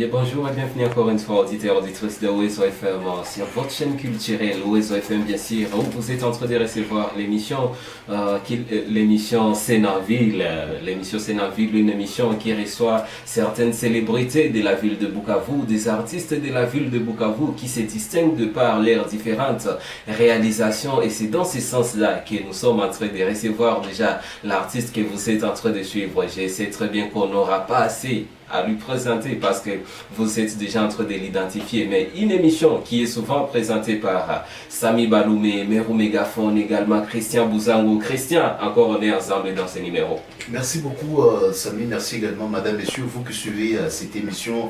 bien, bonjour et bienvenue encore une fois, auditeurs, auditrices de Oezo FM, sur votre chaîne culturelle Oezo FM, bien sûr, où vous êtes en train de recevoir l'émission Sénaville, une émission qui reçoit certaines célébrités de la ville de Bukavu, des artistes de la ville de Bukavu qui se distinguent de par leurs différentes réalisations, et c'est dans ce sens-là que nous sommes en train de recevoir déjà l'artiste que vous êtes en train de suivre. Je sais très bien qu'on n'aura pas assez à lui présenter parce que vous êtes déjà en train de l'identifier, mais une émission qui est souvent présentée par Samy Baloumé, Merou Mégaphone, également Christian Bouzango. Christian, encore on est ensemble dans ce numéro. Merci beaucoup Samy, merci également madame, messieurs, vous qui suivez cette émission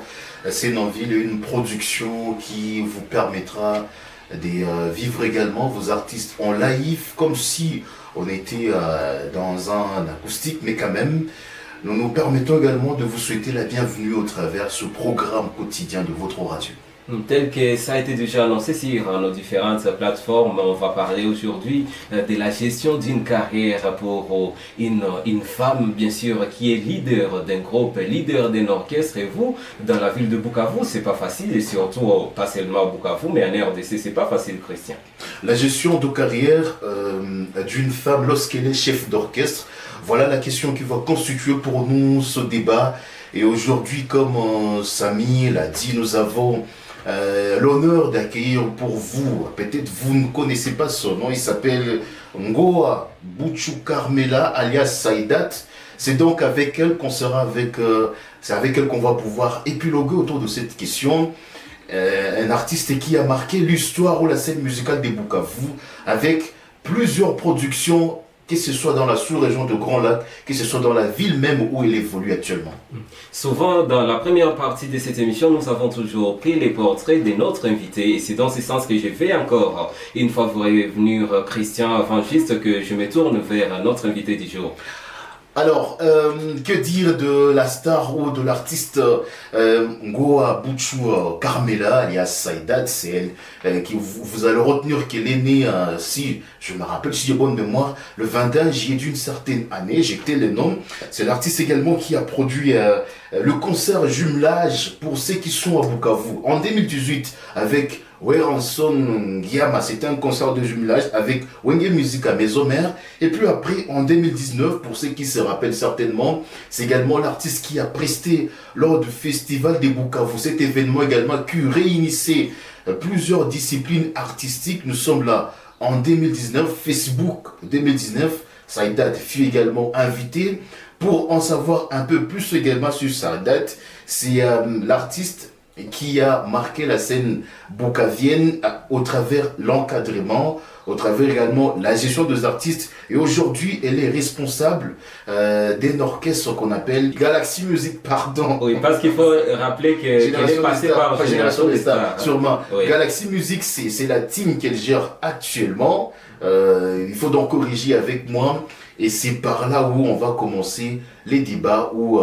Sénaville, une production qui vous permettra de vivre également vos artistes en live, comme si on était dans un acoustique, mais quand même nous nous permettons également de vous souhaiter la bienvenue au travers de ce programme quotidien de votre radio. Tel que ça a été déjà annoncé sur nos différentes plateformes, on va parler aujourd'hui de la gestion d'une carrière pour une femme, bien sûr, qui est leader d'un groupe, leader d'un orchestre. Et vous, dans la ville de Bukavu, c'est pas facile, et surtout pas seulement à Bukavu, mais en RDC, c'est pas facile, Christian. La gestion de carrière d'une femme lorsqu'elle est chef d'orchestre, voilà la question qui va constituer pour nous ce débat. Et aujourd'hui, comme Samy l'a dit, nous avons l'honneur d'accueillir pour vous, peut-être vous ne connaissez pas son nom, il s'appelle Ngoa Bouchou Carmela alias Saïdat. C'est donc avec elle qu'on sera c'est avec elle qu'on va pouvoir épiloguer autour de cette question. Un artiste qui a marqué l'histoire ou la scène musicale des Bukavu avec plusieurs productions, que ce soit dans la sous-région de Grand Lac, que ce soit dans la ville même où il évolue actuellement. Souvent, dans la première partie de cette émission, nous avons toujours pris les portraits de notre invité. Et c'est dans ce sens que je vais encore, une fois vous revenir, Christian, avant juste que je me tourne vers notre invité du jour. Alors, que dire de la star ou de l'artiste Ngoa Bouchou Carmela, alias Saïdat? C'est elle qui vous allez retenir qu'elle est née, si je me rappelle, si j'ai bonne mémoire, le 21 juillet d'une certaine année, j'étais le nom. C'est l'artiste également qui a produit le concert jumelage pour ceux qui sont à Bukavu en 2018 avec Weranson Guillama. C'était un concert de jumelage avec Wenge Music à Maison-Mère. Et puis après, en 2019, pour ceux qui se rappellent certainement, c'est également l'artiste qui a presté lors du festival des Bukavu. Cet événement également qui réunissait plusieurs disciplines artistiques. Nous sommes là en 2019, Facebook 2019. Saïdat fut également invité. Pour en savoir un peu plus également sur Saïdat, c'est l'artiste qui a marqué la scène bukavienne au travers l'encadrement, au travers également la gestion des artistes. Et aujourd'hui, elle est responsable d'un orchestre qu'on appelle Galaxy Music, pardon. Oui, parce qu'il faut rappeler qu'elle est passée par Génération des Stars. Sûrement. Oui. Galaxy Music, c'est la team qu'elle gère actuellement. Il faut donc corriger avec moi. Et c'est par là où on va commencer les débats, où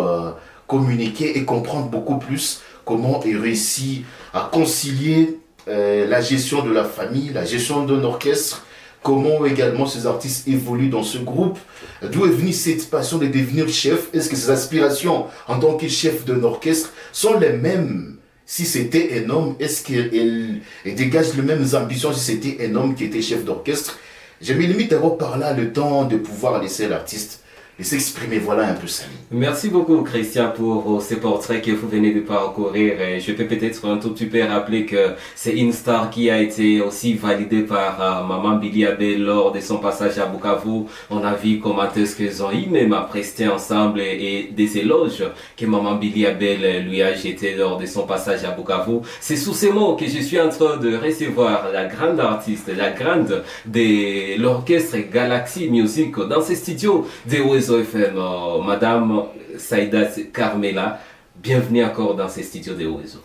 communiquer et comprendre beaucoup plus comment il réussit à concilier la gestion de la famille, la gestion d'un orchestre, comment également ces artistes évoluent dans ce groupe, d'où est venue cette passion de devenir chef, est-ce que ses aspirations en tant que chef d'un orchestre sont les mêmes si c'était un homme, est-ce qu'il dégage les mêmes ambitions si c'était un homme qui était chef d'orchestre. Je me limite d'abord par là le temps de pouvoir laisser l'artiste s'exprimer. Voilà un peu ça. Merci beaucoup, Christian, pour ces portraits que vous venez de parcourir. Et je peux peut-être un tout petit peu rappeler que c'est une star qui a été aussi validée par Maman Billy Abel lors de son passage à Bukavu. On a vu comment est-ce qu'ils ont eu même à prester ensemble et des éloges que Maman Billy Abel lui a jeté lors de son passage à Bukavu. C'est sous ces mots que je suis en train de recevoir la grande artiste, la grande de l'orchestre Galaxy Music dans ces studios de Oezo FM, Madame Saïdat Carmela, bienvenue encore dans ces studios de Oezo.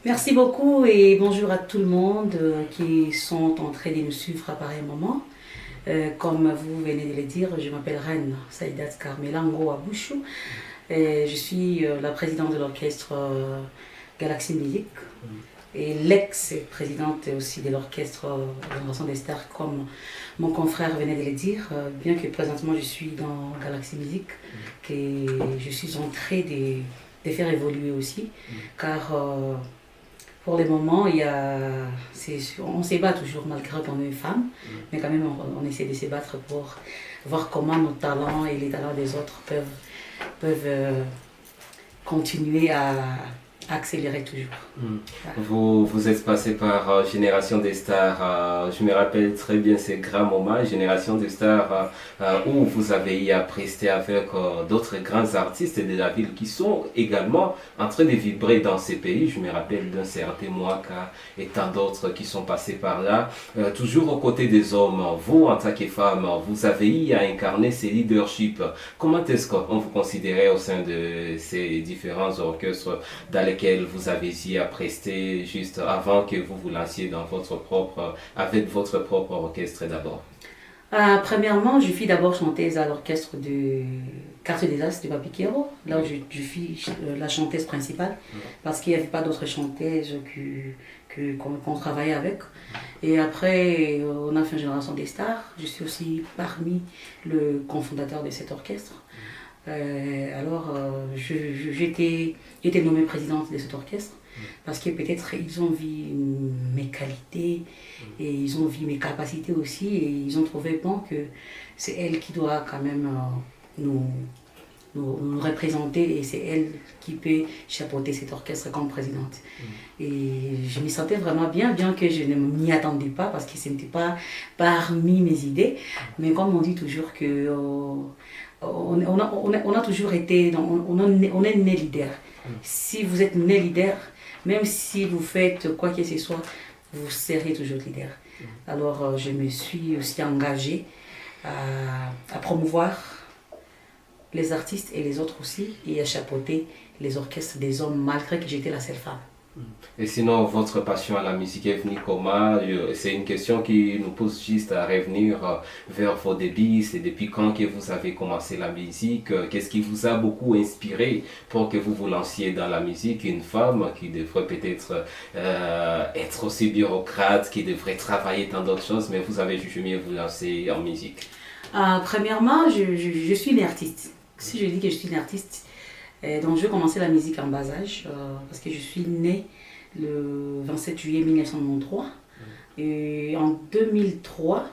Merci beaucoup et bonjour à tout le monde qui sont en train de nous suivre à pareil moment. Comme vous venez de le dire, je m'appelle Reine Saïdat Carmela Ngoa Bouchou. Je suis la présidente de l'orchestre Galaxy Music et l'ex-présidente aussi de l'orchestre Génération des Stars, comme mon confrère venait de le dire, bien que présentement je suis dans Galaxy Music, que je suis en train de faire évoluer aussi, car pour le moment, on se bat toujours malgré qu'on est femme, mais quand même on essaie de se battre pour voir comment nos talents et les talents des autres peuvent continuer à accélérer toujours. Vous êtes passé par Génération des Stars, je me rappelle très bien ces grands moments, Génération des Stars, où vous avez eu à prester avec d'autres grands artistes de la ville qui sont également en train de vibrer dans ces pays. Je me rappelle d'un certain Mwaka et tant d'autres qui sont passés par là. Toujours aux côtés des hommes, vous en tant que femme, vous avez eu à incarner ces leaderships. Comment est-ce qu'on vous considérait au sein de ces différents orchestres dans lesquels vous avez eu à prester juste avant que vous vous lanciez dans avec votre propre orchestre d'abord? Premièrement, je fus d'abord chanteuse à l'orchestre du Quartier des As de Papi Kero, là où je fus la chanteuse principale, parce qu'il n'y avait pas d'autres chanteuses qu'on travaillait avec. Et après, on a fait une Génération des Stars. Je suis aussi parmi le cofondateur de cet orchestre. Alors, j'étais nommée présidente de cet orchestre parce que peut-être ils ont vu mes qualités et ils ont vu mes capacités aussi et ils ont trouvé bon que c'est elle qui doit quand même nous représenter et c'est elle qui peut chapeauter cet orchestre comme présidente. Et je me sentais vraiment bien que je ne m'y attendais pas parce que ce n'était pas parmi mes idées, mais comme on dit toujours que on a toujours été, on est né leader. Si vous êtes né leader, même si vous faites quoi que ce soit, vous serez toujours leader. Alors je me suis aussi engagée à promouvoir les artistes et les autres aussi, et à chapeauter les orchestres des hommes malgré que j'étais la seule femme. Et sinon, votre passion à la musique est venue comment? C'est une question qui nous pousse juste à revenir vers vos débuts. C'est depuis quand que vous avez commencé la musique? Qu'est-ce qui vous a beaucoup inspiré pour que vous vous lanciez dans la musique? Une femme qui devrait peut-être être aussi bureaucrate, qui devrait travailler dans d'autres choses, mais vous avez jugé mieux vous lancer en musique. Premièrement, je suis une artiste. Si je dis que je suis une artiste, donc je vais commencer la musique en bas âge parce que je suis née le 27 juillet 1993 et en 2003,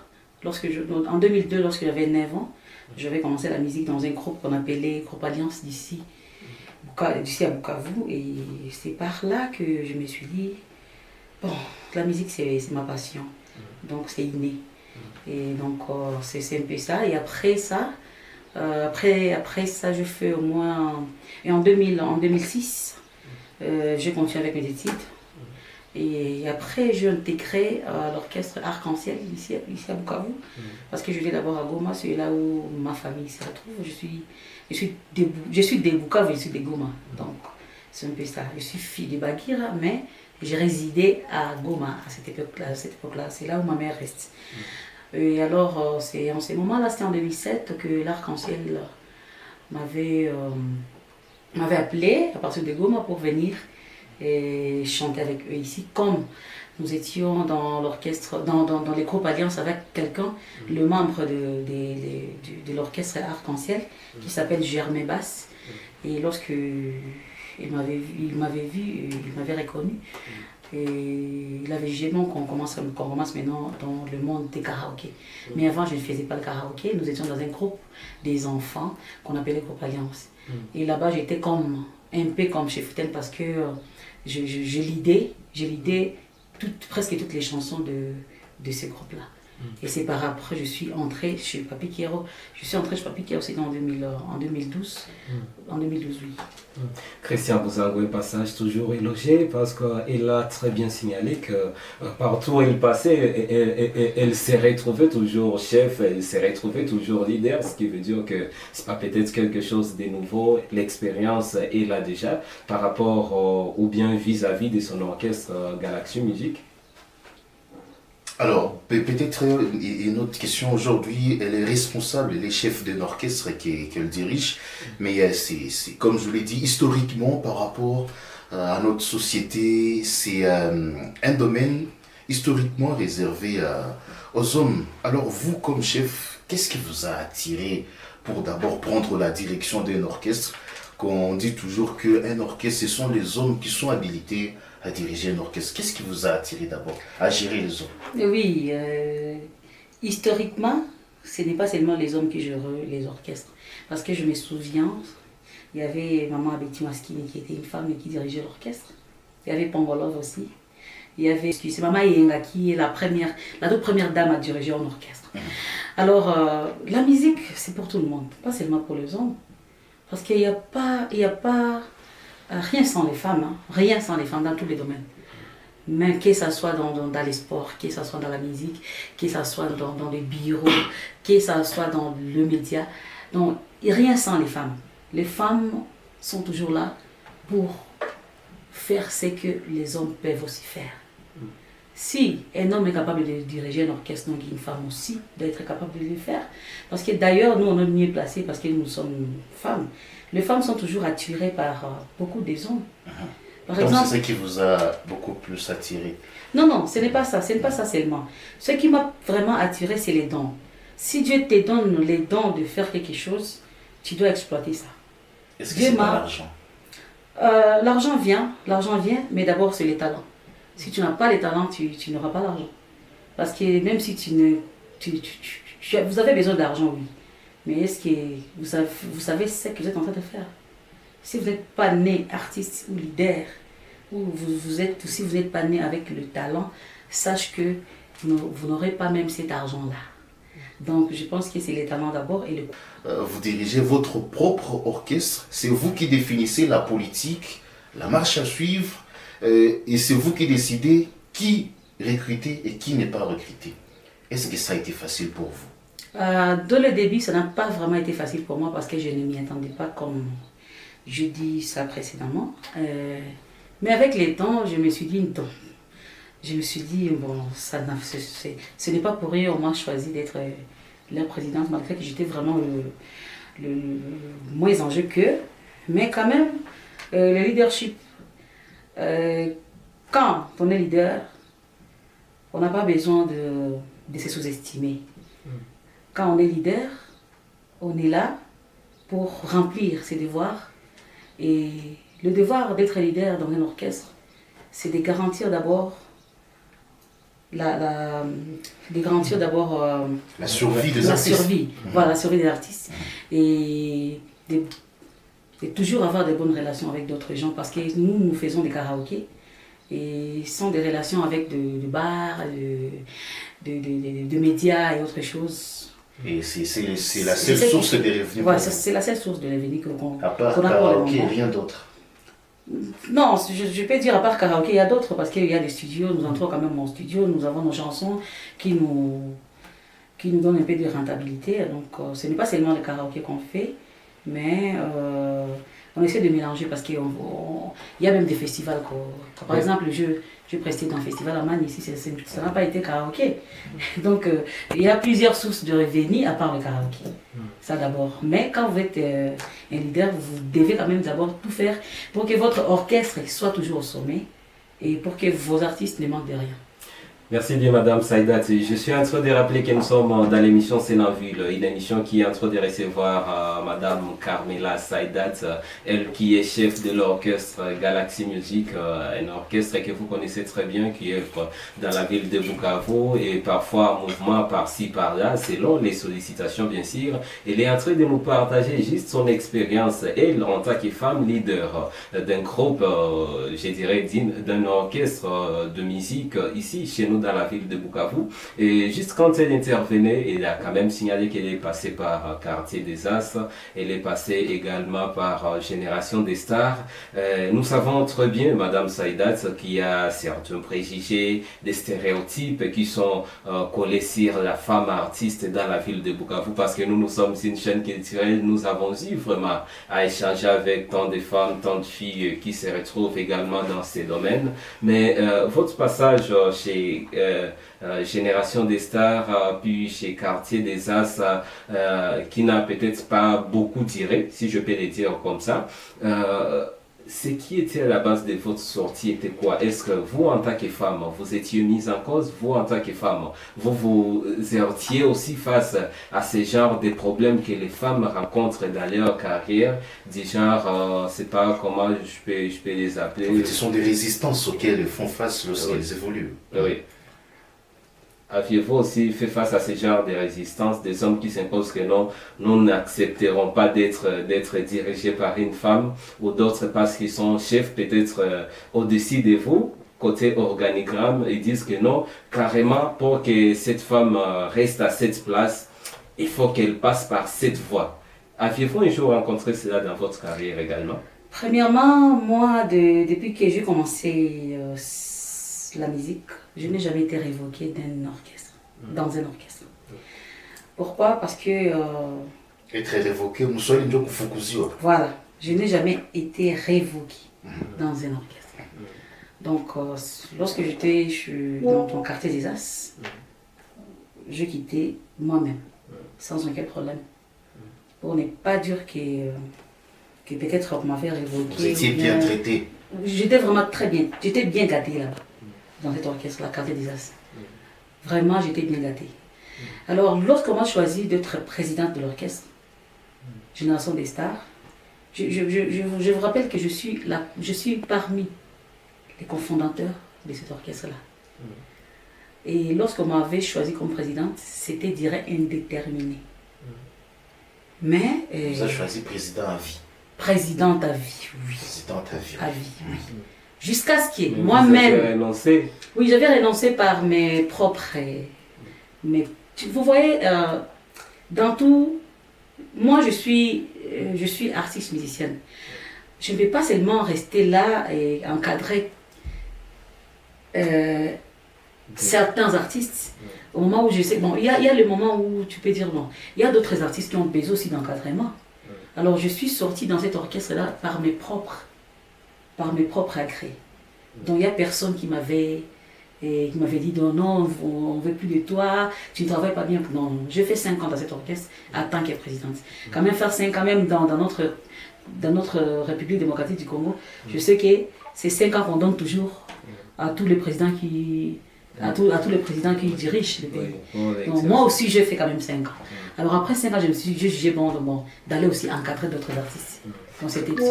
en 2002 lorsque j'avais 9 ans, j'avais commencé la musique dans un groupe qu'on appelait Groupe Alliance d'ici à Bukavu et c'est par là que je me suis dit bon, la musique c'est ma passion, donc c'est inné et donc c'est un peu ça et après ça je fais au moins... Et en 2006, j'ai continué avec mes études. Et après, j'ai intégré l'orchestre Arc-en-Ciel ici à Bukavu. Parce que j'étais d'abord à Goma, c'est là où ma famille se retrouve. Je suis de Bukavu, je suis de Goma. Donc, c'est un peu ça. Je suis fille de Bagira, mais j'ai résidé à Goma à cette époque-là. C'est là où ma mère reste. Et alors, c'est en ces moments-là, c'était en 2007 que l'Arc-en-Ciel m'avait appelé à partir de Goma pour venir et chanter avec eux ici. Comme nous étions dans l'orchestre, dans les groupes Alliance avec quelqu'un, le membre de l'orchestre Arc-en-Ciel, qui s'appelle Germain Basse. Et lorsque il m'avait vu, il m'avait reconnu. Et il avait jugé bon qu'on commence maintenant dans le monde des karaokés. Mais avant, je ne faisais pas le karaoké. Nous étions dans un groupe des enfants qu'on appelait Groupe Alliance. Et là-bas, j'étais un peu comme chez Fouten parce que je lidais presque toutes les chansons de ce groupe-là. Et c'est par après je suis entrée chez Papi Kero. Je suis entrée chez Papi Kero, c'était en 2012. En 2012, oui. Christian Buzango, un passage toujours élogié parce qu'elle a très bien signalé que partout où elle passait, elle s'est retrouvée toujours chef, elle s'est retrouvée toujours leader, ce qui veut dire que c'est pas peut-être quelque chose de nouveau, l'expérience est là déjà par rapport ou bien vis-à-vis de son orchestre Galaxy Music. Alors, peut-être une autre question aujourd'hui, elle est responsable, elle est chef d'un orchestre qu'elle dirige, mais c'est comme je l'ai dit, historiquement par rapport à notre société, c'est un domaine historiquement réservé aux hommes. Alors vous, comme chef, qu'est-ce qui vous a attiré pour d'abord prendre la direction d'un orchestre qu'on dit toujours qu'un orchestre, ce sont les hommes qui sont habilités à diriger un orchestre. Qu'est-ce qui vous a attiré d'abord à gérer les hommes? Oui, historiquement, ce n'est pas seulement les hommes qui gèrent les orchestres. Parce que je me souviens, il y avait Maman Betty Maskini qui était une femme et qui dirigeait l'orchestre. Il y avait Pongolov aussi. Il y avait c'est Maman Yenga qui est la toute première dame à diriger un orchestre. Alors, la musique, c'est pour tout le monde, pas seulement pour les hommes. Parce qu'il n'y a pas rien sans les femmes, hein. Rien sans les femmes dans tous les domaines. Mais que ce soit dans les sports, que ce soit dans la musique, que ce soit dans les bureaux, que ce soit dans le média. Donc, rien sans les femmes. Les femmes sont toujours là pour faire ce que les hommes peuvent aussi faire. Si un homme est capable de diriger un orchestre, donc une femme aussi doit être capable de le faire. Parce que d'ailleurs, nous, on est mieux placés parce que nous sommes femmes. Les femmes sont toujours attirées par beaucoup des hommes. Par Donc exemple, c'est ça qui vous a beaucoup plus attiré? non, ce n'est pas ça. Ce n'est pas ça seulement. Ce qui m'a vraiment attiré, c'est les dons. Si Dieu te donne les dons de faire quelque chose, tu dois exploiter ça. Est-ce que c'est pas l'argent? L'argent vient, mais d'abord c'est les talents. Si tu n'as pas les talents, tu n'auras pas l'argent. Parce que même si vous avez besoin d'argent, oui. Mais est-ce que vous savez ce que vous êtes en train de faire? Si vous n'êtes pas né artiste ou leader, ou si vous n'êtes pas né avec le talent, sache que vous n'aurez pas même cet argent-là. Donc je pense que c'est les talents d'abord et vous dirigez votre propre orchestre, c'est vous qui définissez la politique, la marche à suivre, et c'est vous qui décidez qui recruter et qui n'est pas recruté. Est-ce que ça a été facile pour vous? Dans le début, ça n'a pas vraiment été facile pour moi parce que je ne m'y attendais pas comme je dis ça précédemment. Mais avec les temps, je me suis dit non. Je me suis dit, bon, ce n'est pas pour rien, on m'a choisi d'être leur présidente, malgré que j'étais vraiment le moins en jeu qu'eux. Mais quand même, le leadership, quand on est leader, on n'a pas besoin de se sous-estimer. Quand on est leader, on est là pour remplir ses devoirs. Et le devoir d'être leader dans un orchestre, c'est de garantir d'abord la survie des artistes. Voilà, la survie des artistes. Et de toujours avoir de bonnes relations avec d'autres gens parce que nous faisons des karaokés et ce sont des relations avec de bars, de médias et autres choses. Et c'est la seule source de revenus. Voilà, c'est la seule source de revenus qu'on a. À part karaoké, rien d'autre. Non, je peux dire à part karaoké, il y a d'autres parce qu'il y a des studios, nous entrons quand même en studio, nous avons nos chansons qui nous donnent un peu de rentabilité. Donc ce n'est pas seulement le karaoké qu'on fait, mais on essaie de mélanger parce qu'il y a même des festivals. Par exemple, je prestais dans un festival à Man, ici, ça n'a pas été karaoké. Donc il y a plusieurs sources de revenus à part le karaoké. Ça d'abord. Mais quand vous êtes un leader, vous devez quand même d'abord tout faire pour que votre orchestre soit toujours au sommet et pour que vos artistes ne manquent de rien. Merci bien, Madame Saïdat. Je suis en train de rappeler que nous sommes dans l'émission C'est la Ville, une émission qui est en train de recevoir Madame Carmela Saïdat, elle qui est chef de l'orchestre Galaxy Music, un orchestre que vous connaissez très bien, qui est dans la ville de Bukavu et parfois en mouvement par-ci par-là, selon les sollicitations bien sûr. Elle est en train de nous partager juste son expérience, elle en tant que femme leader d'un groupe, je dirais d'un orchestre de musique ici chez nous dans la ville de Bukavu. Et juste quand elle intervenait, elle a quand même signalé qu'elle est passée par Quartier des As, elle est passée également par Génération des Stars. Nous savons très bien, Madame Saïdat, qu'il y a certains préjugés, des stéréotypes qui sont collés sur la femme artiste dans la ville de Bukavu, parce que nous sommes une chaîne culturelle, nous avons eu vraiment à échanger avec tant de femmes, tant de filles qui se retrouvent également dans ces domaines. Mais votre passage chez Génération des Stars, puis chez Quartier des As, qui n'a peut-être pas beaucoup tiré, si je peux le dire comme ça. ce qui était à la base de votre sortie était quoi? Est-ce que vous, en tant que femme, vous étiez mise en cause? Vous, en tant que femme, vous étiez aussi face à ce genre de problèmes que les femmes rencontrent dans leur carrière? Du genre, c'est pas comment je peux les appeler. En fait, ce sont des résistances auxquelles elles font face lorsqu'elles évoluent. Oui. Aviez-vous aussi fait face à ce genre de résistance, des hommes qui s'imposent que non, nous n'accepterons pas d'être dirigés par une femme, ou d'autres parce qu'ils sont chefs peut-être au-dessus de vous, côté organigramme, ils disent que non, carrément pour que cette femme reste à cette place, il faut qu'elle passe par cette voie. Aviez-vous un jour rencontré cela dans votre carrière également? Premièrement, moi, depuis que j'ai commencé la musique, je n'ai jamais été révoquée d'un orchestre, dans un orchestre. Pourquoi? Parce que... Être révoqué, nous sommes une Fukuzio. Voilà, je n'ai jamais été révoquée dans un orchestre. Donc, lorsque j'étais dans mon quartier des As, je quittais moi-même, sans aucun problème. Pour ne pas dire que peut-être on m'avait révoqué. Vous étiez bien traité. J'étais vraiment très bien, j'étais bien gâtée là-bas, dans cet orchestre, la quartier des As. Vraiment, j'étais bien gâtée. Alors, lorsqu'on m'a choisi d'être présidente de l'orchestre, Génération des Stars, je vous rappelle que je suis parmi les cofondateurs de cet orchestre-là. Et lorsqu'on m'avait choisi comme présidente, c'était, dirais, indéterminé. Mais... vous avez choisi président à vie. Présidente à vie, oui. Présidente à vie. À vie, oui. Jusqu'à ce que moi-même... Vous avez renoncé? Oui, j'avais renoncé par mes propres... vous voyez, dans tout... Moi, je suis artiste musicienne. Je ne vais pas seulement rester là et encadrer certains artistes. Au moment où je sais... Bon, il y a le moment où tu peux dire non. Il y a d'autres artistes qui ont besoin aussi d'encadrement. Alors, je suis sortie dans cet orchestre-là par mes propres agrès. Donc, il n'y a personne qui m'avait dit non, on ne veut plus de toi, tu ne travailles pas bien. Non, j'ai fait 5 ans dans cet orchestre en tant que présidente. Quand même faire 5 ans, même dans notre République démocratique du Congo, je sais que c'est 5 ans qu'on donne toujours à tous les présidents qui dirigent le pays. Donc, moi aussi, j'ai fait quand même 5 ans. Alors après 5 ans, j'ai jugé bon d'aller aussi encadrer d'autres artistes. Donc c'était un peu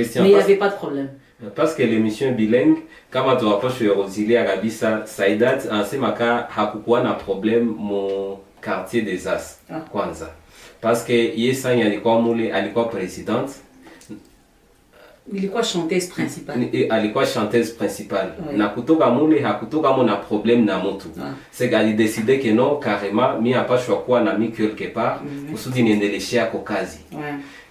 ça. Mais il n'y avait pas de problème. Parce que l'émission bilingue, kama tuwaposhe Rosili Arabisa, Saïdat, ansemaka hakukuwa na problème mon quartier des As, kwanza. Parce que Yesanya alikuwa présidente. Ilikuwa chanteuse principale. Alikuwa chanteuse principale. Oui. Na kutoka mule hakutoka mo na problème na mtu. C'est qu'elle décidé que non, carrément, mi apashwa kuwa na mi quelque part, kusudi niendeleshea kwa kazi.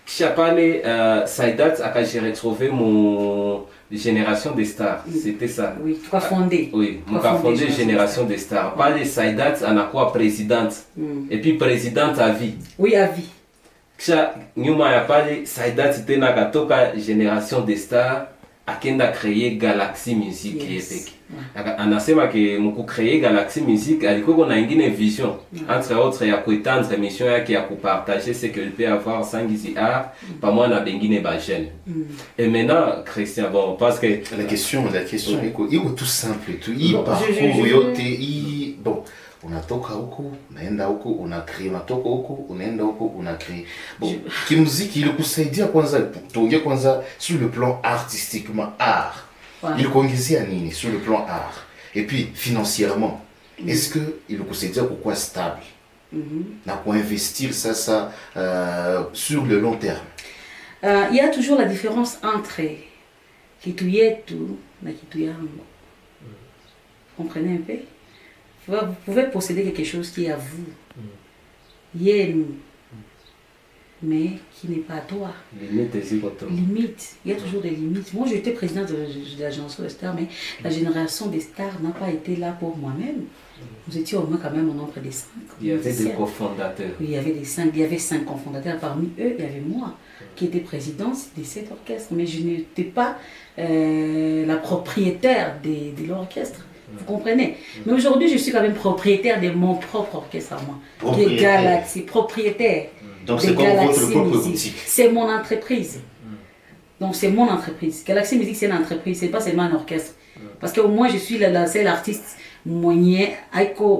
Kisha pale Saïdat j'ai retrouvé mon Génération des Stars, c'était ça. Oui, tu as fondé. Oui, mon fondé Génération des Stars. Pale Saïdat anakuwa présidente. Et puis présidente à vie. Oui, à vie. Kisha nyuma ya pale Saïdat tena katoka Génération des Stars akenda créer Galaxy Music yepeke. Anasema ke mku créer Galaxy Music alikuwa na ingine vision entre autres ya kuitendre mission yake ya kupartager ce que il peut avoir sangizi art pamoja na bengine ba jeune. Et maintenant Christian, bon parce que la question iko tout simple tu hii parcours yote bon unatoka huku unaenda huku unacree, unatoka huku unaenda huku unacree. Bon, kimuziki ilikusaidia kwanza, tuongee kwanza sur le plan artistiquement art. Ilikuongezea nini sur le plan art? Et puis financièrement, est-ce que ilikusaidia kukuwa stable? Na kuinvestir ça sur le long terme? Il y a toujours la différence entre kitu yetu na kitu yangu. Comprenez un peu? Vous pouvez posséder quelque chose qui est à vous, mais qui n'est pas à toi. Limite, il y a toujours des limites. Moi, j'étais présidente de la Génération des Stars, mais la Génération des Stars n'a pas été là pour moi-même. Nous étions au moins quand même au nombre des 5. Il y avait des cofondateurs. Oui, il y avait 5 cofondateurs. Parmi eux, il y avait moi, qui était présidente de cet orchestre. Mais je n'étais pas la propriétaire de l'orchestre. Vous comprenez? Mais aujourd'hui, je suis quand même propriétaire de mon propre orchestre à moi, qui est Galaxy, propriétaire. Donc c'est comme votre propre boutique. C'est mon entreprise. Donc c'est mon entreprise. Galaxy Music c'est une entreprise, c'est pas seulement un orchestre. Parce que moi je suis la seule artiste moyen,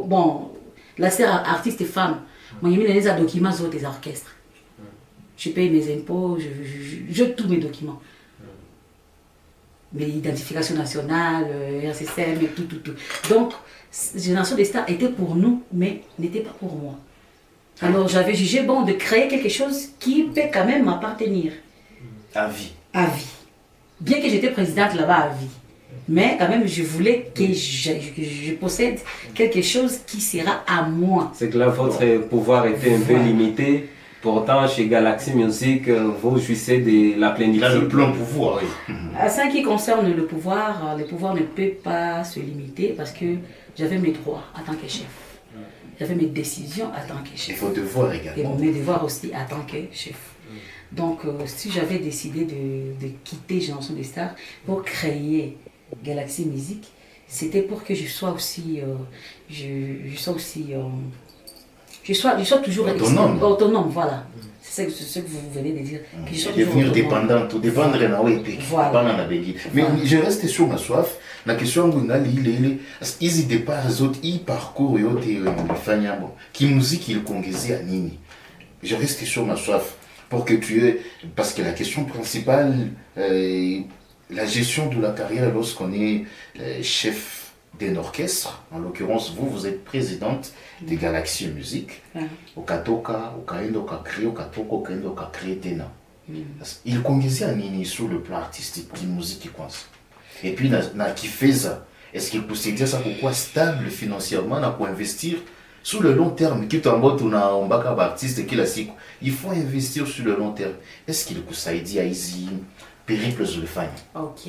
bon, la seule artiste femme. Moi j'ai mis les documents sur des orchestres. Je paye mes impôts, je tous mes documents. Mes identifications nationales, RCCM et tout. Donc, Génération des Stars était pour nous, mais n'était pas pour moi. Alors j'avais jugé bon de créer quelque chose qui peut quand même m'appartenir. À vie. À vie. Bien que j'étais présidente là-bas à vie. Mais quand même, je voulais que je possède quelque chose qui sera à moi. C'est que là, votre pouvoir était un peu limité. Pourtant, chez Galaxy Music, vous jouissez de la plénitude. Il a le plein pouvoir, oui. À ce qui concerne le pouvoir ne peut pas se limiter parce que j'avais mes droits en tant que chef. J'avais mes décisions en tant que chef. Et vos devoirs également. Et mes devoirs aussi en tant que chef. Donc, si j'avais décidé de quitter Génération des Stars pour créer Galaxy Music, c'était pour que je sois toujours autonome, voilà. C'est ce que vous venez de dire. Que je sois devenir dépendante, ou dépendre voilà. Mais je reste sur ma soif. La question est hizi départ zote i parcours yote mlifanya bon kimuziki ilikongezea nini? Je reste sur ma soif pour que tu aies, parce que la question principale, la gestion de la carrière lorsqu'on est chef d'un orchestre, en l'occurrence vous êtes présidente de Galaxy Music, ukatoka ukaenda ukakrea ukatoka ukaenda ukakrea tena. Ilikongezea nini sur le plan artistique kimuziki kwanza? Et puis na kifeza, est-ce qu'il possédait ça pourquoi stable financièrement na investir sur le long terme? Kitu ambacho tunaombaka ba artiste kila siku, il faut investir sur le long terme. Est-ce qu'il kusaidia hizi périples ulifanya? Ok.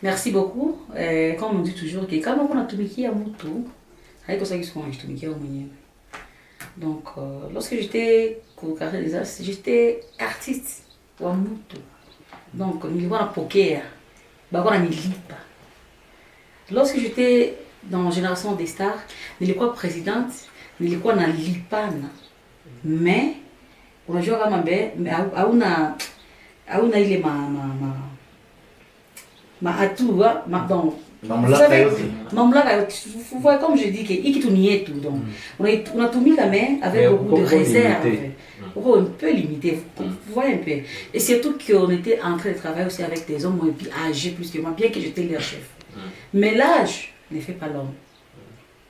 Merci beaucoup. Comme on dit toujours que kama kuna tumikia mtu, haiko sawa kisi kwa tumikia mwenyewe. Donc lorsque j'étais carré des arts, j'étais artiste wa mtu. Donc nilikuwa napokea, bakona nilipa. Lorsque j'étais dans Génération des Stars, nilikuwa présidente, nilikuwa nalipana. Mais unajua kama hauna ile vous voyez comme je dis que ikitu ni yetu donc unatumika mais avec beaucoup de réserve, un peu limité, vous voyez un peu. Et surtout qu'on était en train de travailler aussi avec des hommes âgés plus que moi, bien que j'étais leur chef. Mais l'âge ne fait pas l'homme.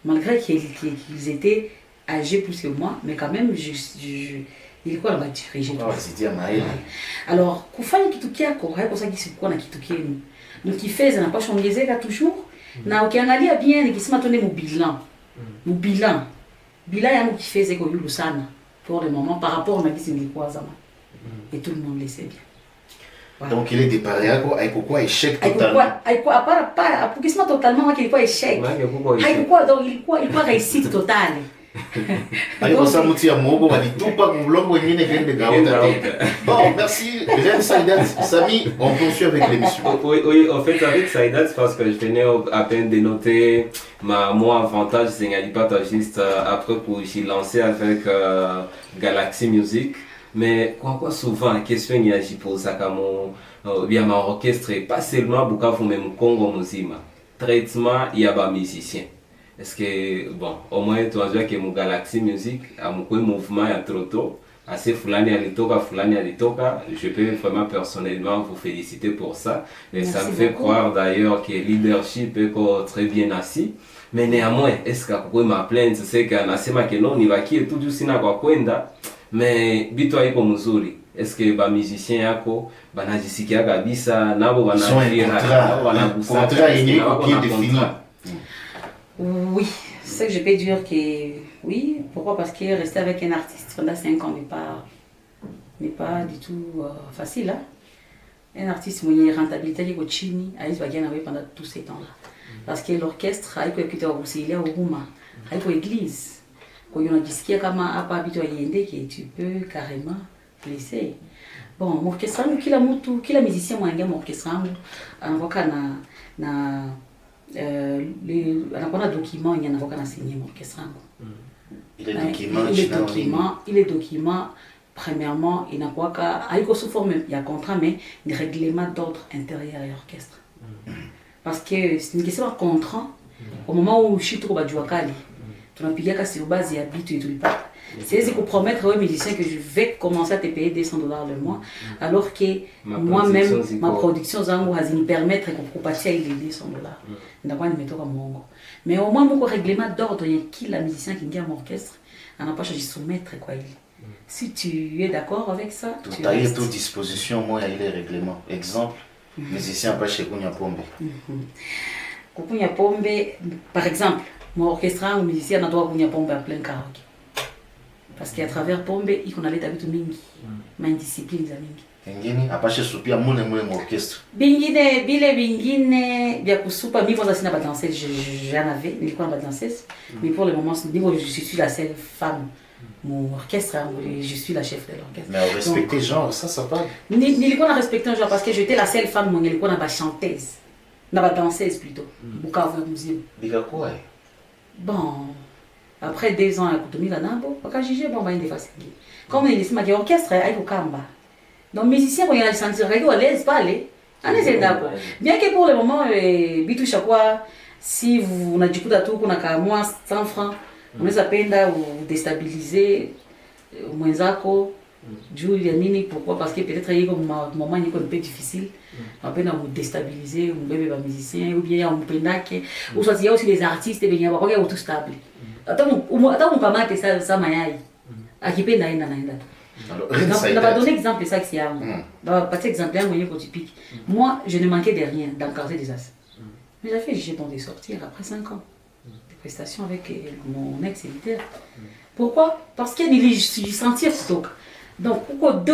Malgré qu'ils étaient âgés plus que moi, mais quand même ilikuwa na dirige alors kufanya kitu kyako haiko sasa kisikuwa na kitu kenu donc kifeza na pasha ongezeka toujours na ukiangalia bien nikisema tuende mu bilan yangu kifeza iko yulu sana pour le moment par rapport na kisi nilikuwa zama et tout le monde le sait bien. Voilà. Donc il est déparé yako haikuwa échec totalement. Haikuwa pas apukisema totalement kilikuwa échec. Haikuwa donc ilikuwa réussite totale. Bon, merci, Reine Saïdat. Samy, on poursuit avec l'émission. Oui, en fait, avec Saïdat, parce que je venais à peine de noter mon avantage, c'est qu'il pas juste après pour s'y lancer avec Galaxy Music. Mais quoi souvent, la question est j'y pose ça comme bien mon orchestre, pas seulement Bukavu, mais mon Congo Muzima. Traitement, il y a des musiciens. Est-ce que, bon, au moins, tu vois que mon Galaxy Music a mon mouvement à Troto, assez fulani alitoka, je peux vraiment personnellement vous féliciter pour ça. Et merci ça me fait beaucoup croire d'ailleurs que le leadership est très bien assis. Mais néanmoins, est-ce que vous pouvez m'appeler, c'est que nasema que non, ni baki tout du sina kwa kwenda, mais bitu haiko mzuri. Est-ce que ba musicien yako banajisikia kabisa nabo banafira contrat yenye bien défini? Oui, c'est ce que je peux dire que oui. Pourquoi? Parce que rester avec un artiste pendant 5 ans n'est pas du tout facile. Hein? Un artiste, il a rentabilité qui est chini, il va gagner pendant tous ces temps-là. Parce que l'orchestre, il est aussi il est au Rouma, il est l'église. Quand il y a un disque qui est comme un peu habitué que tu peux carrément laisser. Bon, mon orchestre, qui la musicien, moi, mon orchestre, on voit na anakuwa na document yenye anakuwa na signé orchestre yangu. Ile document premièrement inakuwaka haiko sous forme ya contrat mais ni règlement d'ordre intérieur et orchestre. Parce que c'est une question de contrat. Au moment où je suis trop bajua kali, tunapigiaka sur base ya bitu et tulipata. C'est pour promettre aux musiciens que je vais commencer à te payer $200 le mois, alors que moi-même, ma production zangu hazini permettre de kupatia ile $200. Ndakuwa nimetoka mwongo. Mais au moins mon règlement d'ordre ya kila musicien qui ingia mon orchestre, anapasha jisoumettre kwa ile. Si tu es d'accord avec ça, tu as eu toute disposition moi il est règlement. Exemple, musicien pas chez Kunya Pombe. Kunya Pombe par exemple, mon orchestre un musicien na doit Kunya Pombe en plein karaoke. Parce qu'à travers Pombe, il qu'on allait tabitu mingi. Ma discipline za mingi. Ngini apache supia mune orchestre. Bingine bia kusupa mimi kwanza sina pas danser, j'en avais, nilikuwa na danseuse, mais pour le moment je suis la seule femme. Mon orchestre, je suis la chef de l'orchestre. Mais respecter genre, ça va. Nilikuwa na respecter genre parce que j'étais la seule femme mon nilikuwa na ba chanteuse. Na ba danseuse plutôt. Bukavu museum. Bika quoi? Bon, après 2 ans à kutumika nabo, quand j'ai bon ba inde fasingi. Comme il dit ma orchestre aiko kamba. Donc musicien quand il a senti radio à l'aise pas aller. Allez d'accord. Bien que pour le moment bitu chakwa si vous unajikuta tu kuna ka mois 100 francs, unaweza penda ou déstabiliser mwenzako juu ya nini pourquoi parce que peut-être il y a un moment un peu difficile apena ou déstabiliser ou bébé ba musicien ou bien on pendake ou soit il y a aussi les artistes venir ba kwa tout stable. Hata mpamate ça mayai. Akipenda ina naenda. Alors, on va donner exemple ça que c'est à moi. Pas exemple un moyen typique. Moi, je ne manquais de rien dans le quartier des As. Mais j'ai bon de sortir après 5 ans de prestations avec mon ex-éditeur. Pourquoi? Parce qu'il y a des sentir stock. Donc, pourquoi 2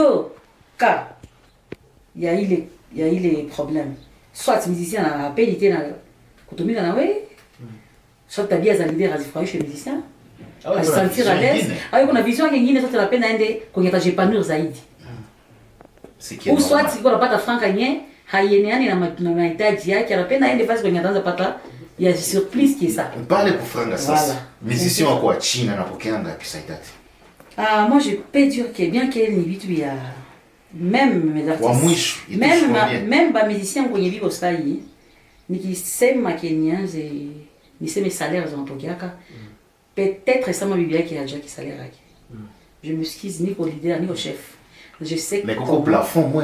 cas, il y a eu les problèmes. Soit musicien a pénité dans le soit tu as bien validé à chez musicien. À se sentir à l'aise. Avec une vision qui est la peine d'aller quand il y a des épanouir zaidi. Ou soit si tu n'as pas ta franca rien, hayeneani na mahitaji yake anapenda aende fasi kwenye danza pata ya surprise qui est ça. Parle pour franga sasa. Musicien wako wa China anapokea ngapi saitati? Moi je peux dire que bien qu'elle ni vitu ya même mes artistes. Même ba musicien kwenye vivo sai nikisema Kenya niseme salaire za mtokiaka. Peut-être ça m'a bien qu'il y a déjà qui salaire yake. Je me excuse ni au leader ni au chef. Je sais que. Mais au plafond, moi,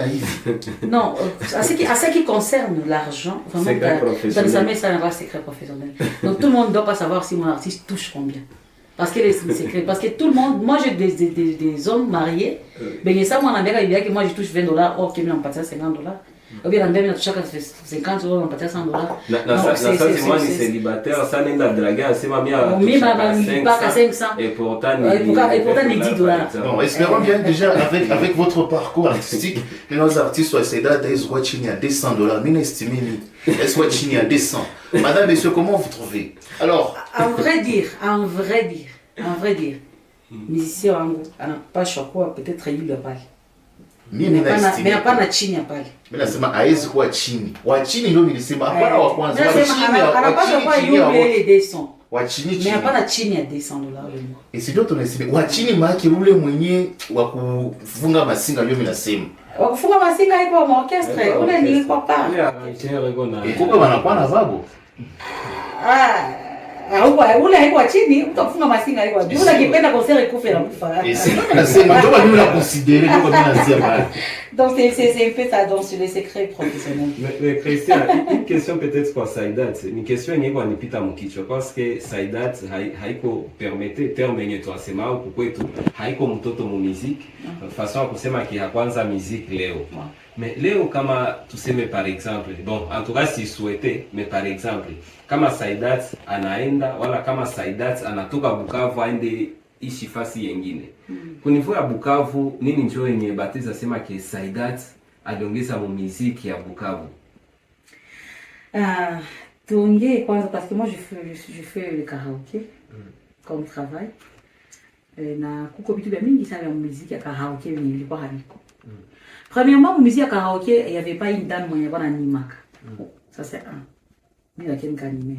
non, à ce qui concerne l'argent, vraiment, dans les amis, ça n'a pas de secret professionnel. Donc tout le monde ne doit pas savoir si mon artiste touche combien. Parce que c'est secret. Parce que tout le monde, moi j'ai des hommes mariés, mais ça, moi, je touche $20, or que je me passe $50. Ou bien on a chaque 50 €, on passe $100. C'est moi, ni célibataire, ça n'est pas draguer, c'est ma mère. Pas 500. Et pourtant, ni $10. Bon, espérons bien déjà avec votre parcours artistique, nos artistes soient ces dates, ils watching à $200, mais estimé, ils watching à 200. Madame, monsieur, comment vous trouvez? Alors, à vrai dire, musicien wangu anapaswa kuwa peut-être yule pale. Mais hapana chini ya pale. Mimi nasema haizi kuwa chini. Wa chini ndio nilisema hapana wa kwanza. Wa chini anapaswa kuwa yule ile 200. Wa chini. Mais hapana chini ya $200 le mois. Et c'est d'autres tunasema wa chini maana yule mwenye wa kufunga masinga ndio mimi nasema. Wa kufunga masinga iko kwa orchestre, ule ni kwa pa. Iko wanakuwa na zabu. Ule haikuwa chini, utakufunga masinga haikuwa juu. Ule akipenda concert ikufe na kufa. Et c'est comme nasema ndio wale la considérer comme nasema. Donc c'est un peu ça dans sur les secrets professionnels. Mais Christian, une question peut-être pour Saidat. Une question yenye kwa nipita mkichwa parce que Saidat haiko permettre terme yenye twasema huko kwetu haiko mtoto mu muziki. Façon ya kusema ki kwanza muziki leo. Mais leo kama tuseme par exemple, bon en tout cas si souhaité, mais par exemple kama Saidat anaenda wala kama Saidat anatoka Bukavu aende ishi fasi yengine. Kunivyo ya Bukavu nini njoo yenye batiza sema ke Saidat aliongeza mu muziki ya Bukavu? Tuongee kwanza parce que moi je fais le karaoké comme travail. Na kuko vitu vya mingi sana ya muziki ya karaoké nilikuwa haliko. Premièrement, au musée à karaoké, il n'y avait pas une dame qui était animée. Ça c'est un. Mais il y a quelqu'un qui animé.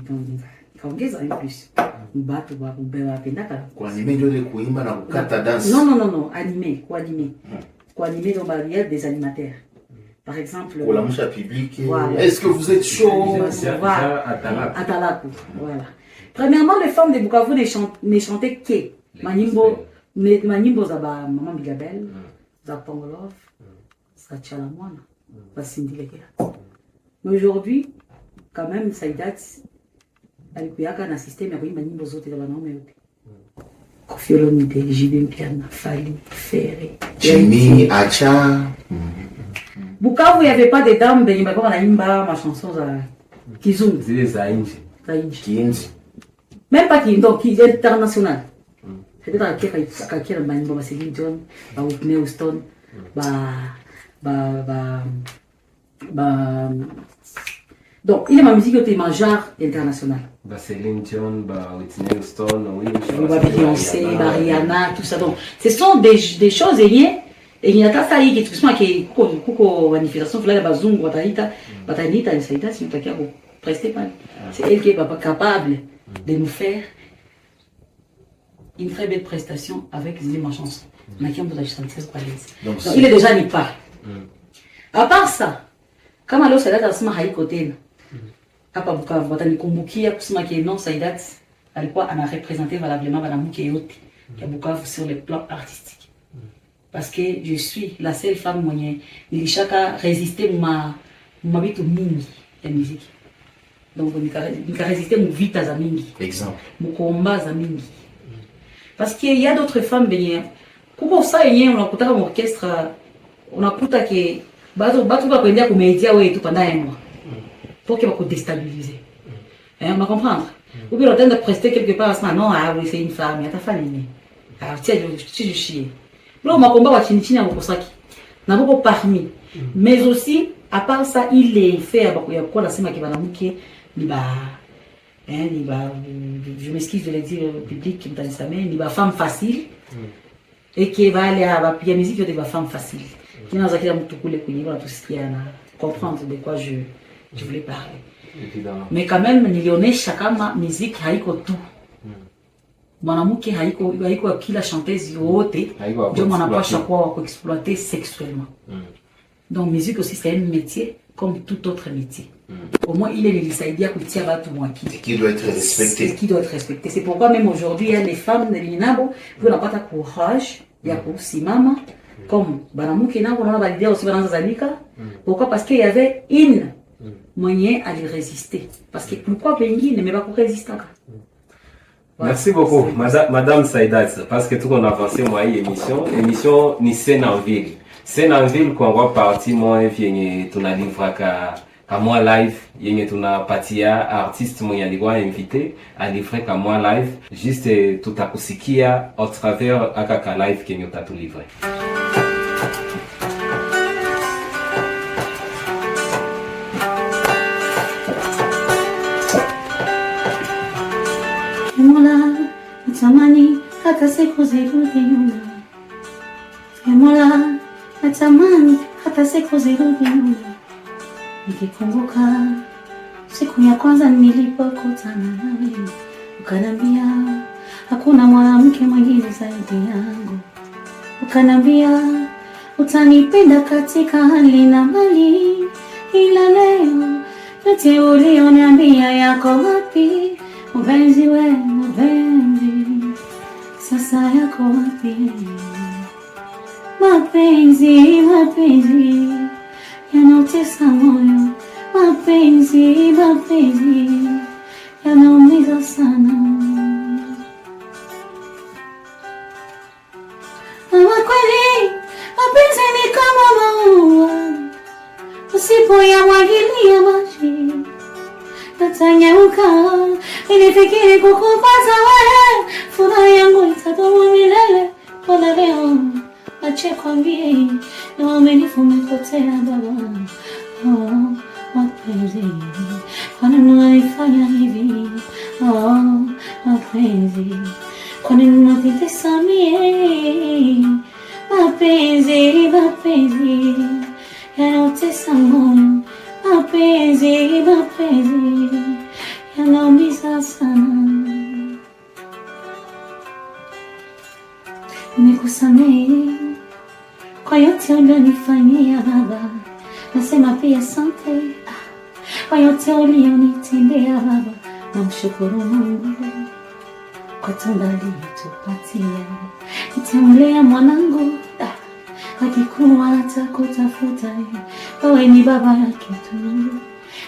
Kaongeza en plus. Mbatu wapendaka. Kuanime ndio ile kuimba na kukata danse. Non, animé, quoi-animé. Quoi-animé, donc il y a des animateurs. Par exemple... Pour la mouche publique. Voilà. Est-ce que vous êtes chaud? Voilà. Atalaku. Voilà. Premièrement, les femmes de Bukavu ne chantaient que Manimbo Zaba, Maman Bigabel, Zapongolov, Sachalamwana, Cindy Legera. Mais aujourd'hui, quand même, ça y date, alikuwaka na système ya kuimba nyimbo zote za wanaume wote. Koffi Olomide, Jibin Piana, Fally, Ferré, Jimmy, Acha. Bukavu, il n'y avait pas de dames, mais il n'y avait pas ma chanson za Kizungu. Zile za nje. Kinzi. Même pas qui, donc qui est international. C'était dans quelqu'un de Manimbo, Céline Dion, Whitney Houston, donc il est ma musique qui est un genre international. Céline Dion, Whitney Houston, oui. Beyoncé, Rihanna, tout ça. Donc ce sont des choses et il y a ta faille qui tout ça qui kuko manifestation fulani ya bazungu wataniita nisaida si mtakia ku prester pas. C'est elle qui est capable de nous faire une très belle prestation avec ma chanson. On a qui on doit chanter sur l'aise. Donc il est déjà n'y pas. À part ça, kama leo Saidat anasema haiko tena. Hapa Bukavu watanikumbukia kusema que non Saidat alikuwa ana représenter valablement wanamke yote ya Bukavu sur le plan artistique. Parce que je suis la seule femme mwenye nilishaka résister mabitu mingi ya musique. Donc nika résister mu vita za mingi. Exemple. Mu komba za mingi. Parce qu'il y a d'autres femmes benye kuko ça yenye unakutaka mu orchestre unakuta ke batu ba kuendea ku media wetu pendant un mois. Pour que va ku déstabiliser. On va comprendre. Ou bien on tente de prester quelque part ça non ah oui c'est une femme, il y a ta famille. Ah tiens je chie. Là, on m'a combat à Chinichini à Mokosaki. N'a pas parmi. Mais aussi, à part ça, il est fait à quoi la semaine qui va l'amouquer. Je m'excuse de le dire au public qui me donne sa main. Il va femme facile. Et qui va aller à la musique, il va femme facile. Qui n'a pas tout tout ce qu'il y a à comprendre de quoi je voulais parler. Évidemment. Mais quand même, il y a chacun musique, haïko tout. Mwanamke haiko kila chanteuse yote ndio mwanapasha kwa exploiter sexuellement. Donc musique aussi c'est un métier comme tout autre métier. Au moins il est lisaidia kutia watu mwaki. Qui doit être respecté. Qui doit être respecté. C'est pourquoi même aujourd'hui il y a des femmes de l'inabo qui n'ont pas courage ya kusimama comme banamuke nabo na balidia aussi bananza zanika. Pourquoi? Parce qu'il y avait une moyen à lui résister. Parce que pourquoi pengine mais pas pour résister. Merci beaucoup, Madame Saidat, parce que tout on a avancé moi émission ni scène en ville. Scène en ville qu'on va partir moi yenye tunalivra ka moi live yenye tunapatia artiste mwenye alikuwa invité alivrer ka moi live juste tutakusikia au travers akaka live kenye utatulivrer. Natamani hata siku zirudi nyuma. Mola, natamani hata siku zirudi nyuma. Nikikumbuka siku ya kwanza nilipokutana nawe, ukaniambia hakuna mwanamke mwingine zaidi yangu. Ukaniambia utanipenda katika hali na mali, ila leo yote ulioniambia yako wapi? Mpenzi we, mpenzi, sasa yako wapi? Mapenzi yanautesa moyo. Mapenzi yanaumiza sana. Mama kweli, mapenzi ni kama maua, usipoyamwagilia maji yatanyauka. Nilifikiri kukupata wewe, furaha yangu itadumu milele. Pole leo, acha kwambie, na uaminifu umepotea baba. Oh, mapenzi, kwa nini unanifanya hivi? Oh, mapenzi, kwa nini unanitesa mie? Mapenzi yanautesa moyo. Mapenzi yanaumiza sana. Nimekusamehe kwa yote ulionifanyia Baba, nasema pia asante kwa yote ulionitendea Baba. Namshukuru Mungu kwa tunda alitupatia. Nitamlea mwanangu akikuwa atakutafuta, wewe ni baba yake tu,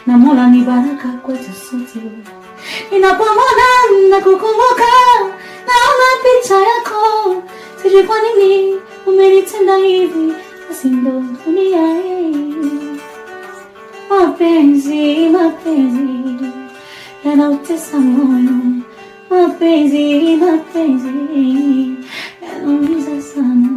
na Mola ni baraka kwetu sote. Ninapomwona na kukumbuka, naona picha yako, sijui kwa nini umenitenda hivi, basi ndo dunia hii. Mapenzi, mapenzi yanautesa moyo, mapenzi, mapenzi yanaumiza sana.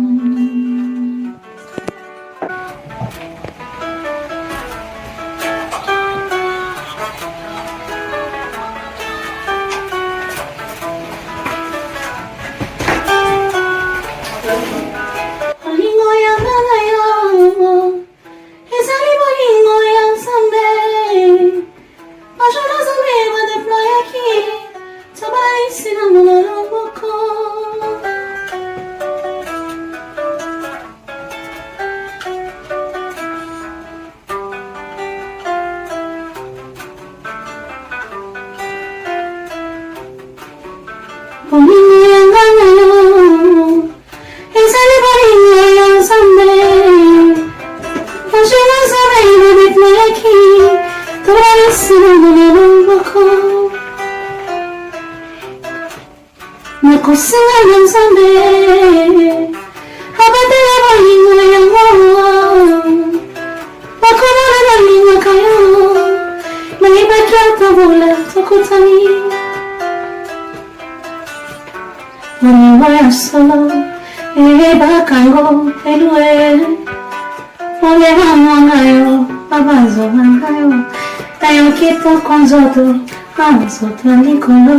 Zoto nikolo,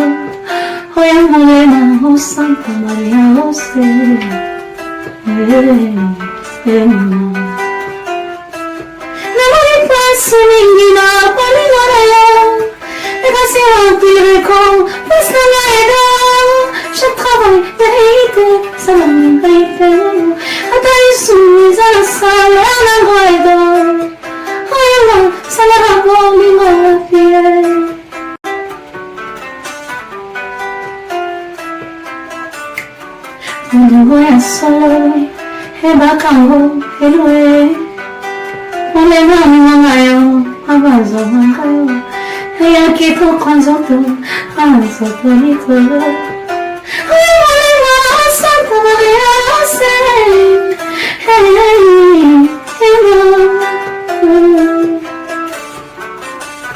oya mulema, o Santa Maria, o Senhor, Namori passo ningina, paligora yo, e casi vampire con, questa mia je travaille, veite, salami veite, atai sumisa la sala, la guaido, oya salara boli la fiel. Voy solo, e bakango, e lue, ole mami mangayo, abazo mangayo, e anche tu con sotto, sotto di quello. Santa Maria, sei, jaloux, jaloux,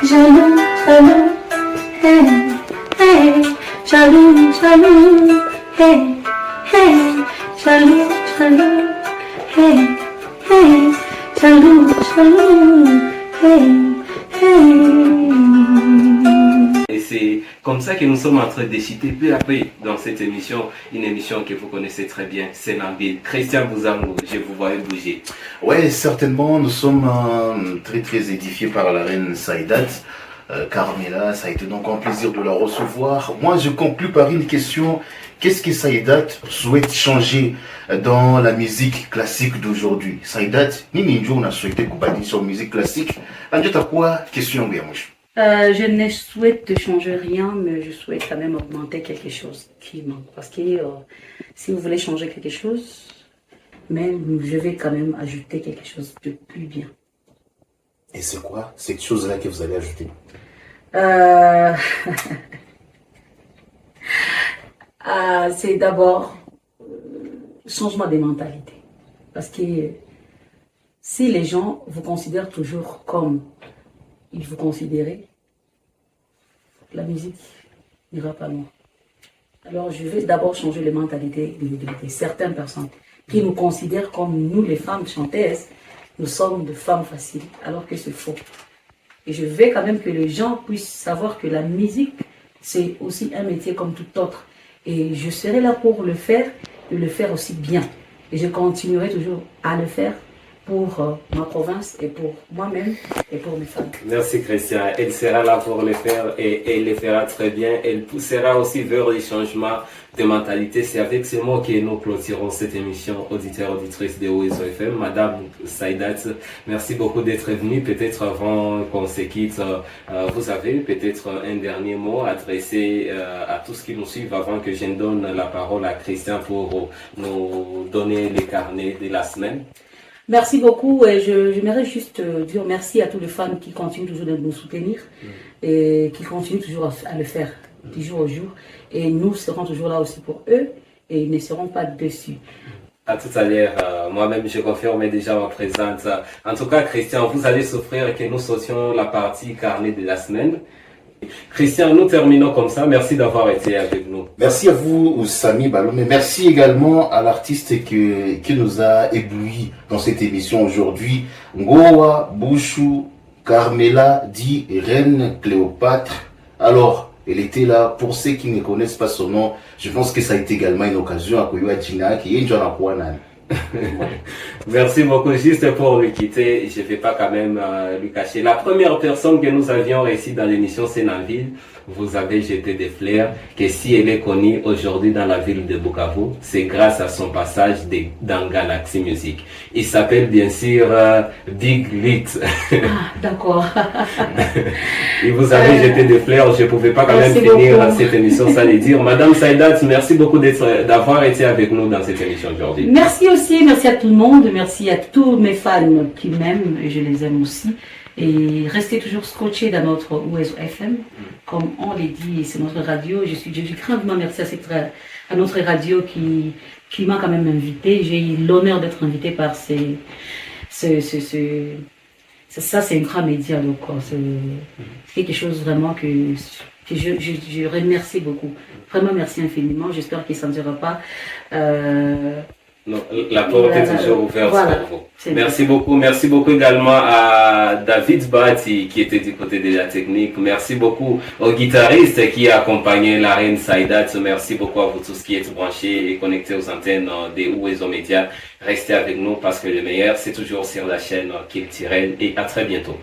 jaloux, jaloux, hey. Hey, salut, salut, hey, hey, salut, salut, hey, hey. Et c'est comme ça que nous sommes en train de chuter peu à peu dans cette émission, une émission que vous connaissez très bien, c'est Nambil. Christian Bouzamou, je vous vois bouger. Ouais, certainement, nous sommes très très édifiés par la reine Saïdat. Carmela, ça a été donc un plaisir de la recevoir. Moi, je conclus par une question. Qu'est-ce que Saïdat souhaite changer dans la musique classique d'aujourd'hui? Saïdat, ni on a souhaité couper sur la musique classique. T'as quoi? Question, je ne souhaite changer rien, mais je souhaite quand même augmenter quelque chose qui manque. Parce que si vous voulez changer quelque chose, mais je vais quand même ajouter quelque chose de plus bien. Et c'est quoi cette chose-là que vous allez ajouter? C'est d'abord changement de mentalité. Parce que si les gens vous considèrent toujours comme ils vous considéraient, la musique n'ira pas loin. Alors je vais d'abord changer les mentalités de certaines personnes qui nous considèrent comme nous les femmes chanteuses, nous sommes de femmes faciles, alors que c'est faux. Et je veux quand même que les gens puissent savoir que la musique, c'est aussi un métier comme tout autre. Et je serai là pour le faire, et le faire aussi bien. Et je continuerai toujours à le faire pour ma province et pour moi-même et pour mes femmes. Merci Christian. Elle sera là pour le faire et elle le fera très bien. Elle poussera aussi vers les changements de mentalité. C'est avec ces mots que nous clôturons cette émission auditeurs, auditrices de OSO FM. Madame Saïdat, merci beaucoup d'être venue. Peut-être avant qu'on se quitte, vous avez peut-être un dernier mot adressé à tous qui nous suivent avant que je ne donne la parole à Christian pour nous donner les carnets de la semaine. Merci beaucoup et j'aimerais juste dire merci à tous les fans qui continuent toujours de nous soutenir et qui continuent toujours à le faire du jour au jour. Et nous serons toujours là aussi pour eux et ils ne seront pas déçus. À tout à l'heure, moi-même je confirme déjà ma présence. En tout cas, Christian, vous allez s'offrir que nous sortions la partie carnet de la semaine. Christian, nous terminons comme ça. Merci d'avoir été avec nous. Merci à vous, Samy Balomé. Merci également à l'artiste qui nous a ébloui dans cette émission aujourd'hui. Ngoa Bouchou Carmela dit Reine Cléopâtre. Alors, elle était là. Pour ceux qui ne connaissent pas son nom, je pense que ça a été également une occasion à Koyoa Djina qui est Njana. Merci beaucoup. Juste pour le quitter, je ne vais pas quand même lui cacher. La première personne que nous avions réussi dans l'émission, c'est Naville. Vous avez jeté des fleurs que si elle est connue aujourd'hui dans la ville de Bukavu, c'est grâce à son passage dans Galaxy Music. Il s'appelle bien sûr Big Lit. Ah, d'accord. Et vous avez jeté des fleurs. Je ne pouvais pas quand même finir cette émission sans le dire. Madame Saïdat, merci beaucoup d'avoir été avec nous dans cette émission aujourd'hui. Merci aussi, merci à tout le monde, merci à tous mes fans qui m'aiment, et je les aime aussi. Et restez toujours scotchés dans notre OSO FM, comme on l'a dit, c'est notre radio. Je suis grandement merci à notre radio qui m'a quand même invité. J'ai eu l'honneur d'être invité par ça, c'est un grand média, donc c'est quelque chose vraiment que je remercie beaucoup. Vraiment merci infiniment. J'espère qu'il ne s'en dira pas. Non, la porte est toujours ouverte pour vous. Merci beaucoup. Merci beaucoup également à David Bati qui était du côté de la technique. Merci beaucoup au guitariste qui a accompagné la reine Saïdat. Merci beaucoup à vous tous qui êtes branchés et connectés aux antennes des OSO Média. Restez avec nous parce que le meilleur c'est toujours sur la chaîne Culturelle et à très bientôt.